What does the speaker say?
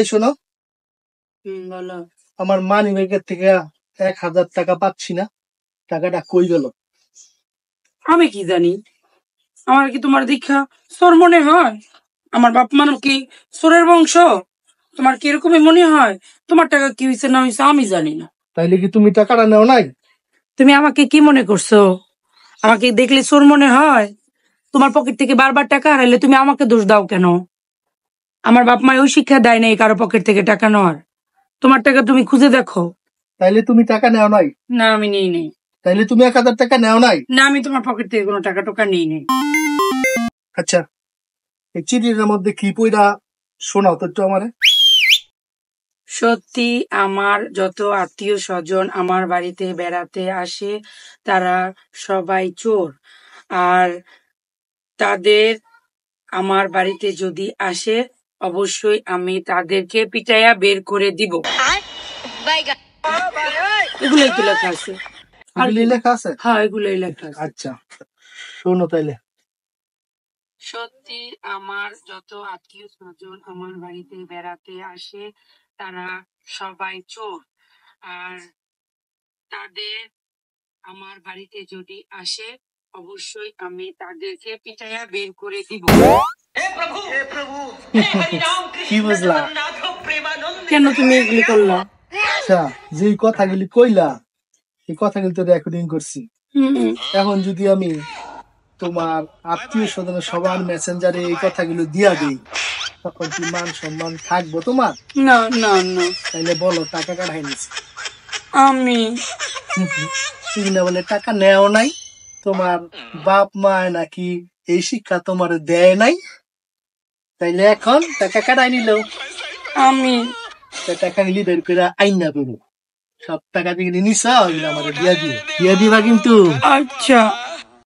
এই শোনো, বলো। আমার মানি ব্যাগের থেকে 1,000 টাকা পাচ্ছি না, টাকাটা কই গেল? আমি কি জানি, আমার কি তোমার দীক্ষা চোর মনে হয়? আমার বাপ মানো কি চোরের বংশ? তোমার কি এরকমই মনে হয়? তোমার টাকা কি হয়েছে না হয়েছে আমি জানি না। তাইলে কি তুমি টাকাটা নেও নাই? তুমি আমাকে কি মনে করছো? আমাকে দেখলে চোর মনে হয়? তোমার পকেট থেকে বারবার টাকা হারাইলে তুমি আমাকে দোষ দাও কেন? আমার বাপ মায় ওই শিক্ষা দেয় নাই কারো পকেট থেকে টাকা নেওয়ার। তোমার টাকা তুমি খুঁজে দেখো। তাইলে তুমি টাকা নেও নাই? না, আমি নেই নেই। তাইলে তুমি 1,000 টাকা নেও নাই? না, আমি তোমার পকেট থেকে কোনো টাকা টোকা নেই নেই। আচ্ছা, এই চিঠির মধ্যে কি পইরা শোনাও তো একটু আমারে। সত্যি আমার যত আত্মীয় স্বজন আমার বাড়িতে বেড়াতে আসে তারা সবাই চোর। আর তাদের আমার বাড়িতে যদি আসে অবশ্যই আমি তাদেরকে পিটাইয়া বের করে দিব। এগুলোই তো লেখা আছে। আর এগুলি লেখা আছে? হ্যাঁ, এগুলোই লেখা আছে। আচ্ছা, শোনো তাইলে। সত্যি আমার যত আত্মীয় স্বজন আমার বাড়িতে বেড়াতে আসে তারা সবাই চোর। আর তাদের আমার বাড়িতে যদি আসে অবশ্যই আমি তাদেরকে পিটাইয়া বের করে দিব। কি বুঝলা? কেন তুমি এগুলি করলা? আচ্ছা, যে কথাগুলি কইলা এই কথাগুলি তো রেকর্ডিং করছি। এখন যদি আমি তোমার আত্মীয় স্বজনের সবার মেসেঞ্জারে এই কথাগুলো দিয়া দিই, তখন কি মান সম্মান থাকবো তোমার? না না না। তাইলে বলো, টাকা কাটাই নিছি। আমি তুমি না বলে টাকা নেও নাই? তোমার বাপ মা নাকি এই শিক্ষা তোমার দেয় নাই? তাইলে এখন টাকা কাটাই নিল। আমি টাকা নিলি বের করে আইনা করবো। সব টাকা দিয়ে নিছা, আমার দিয়া দিবা কিন্তু। আচ্ছা।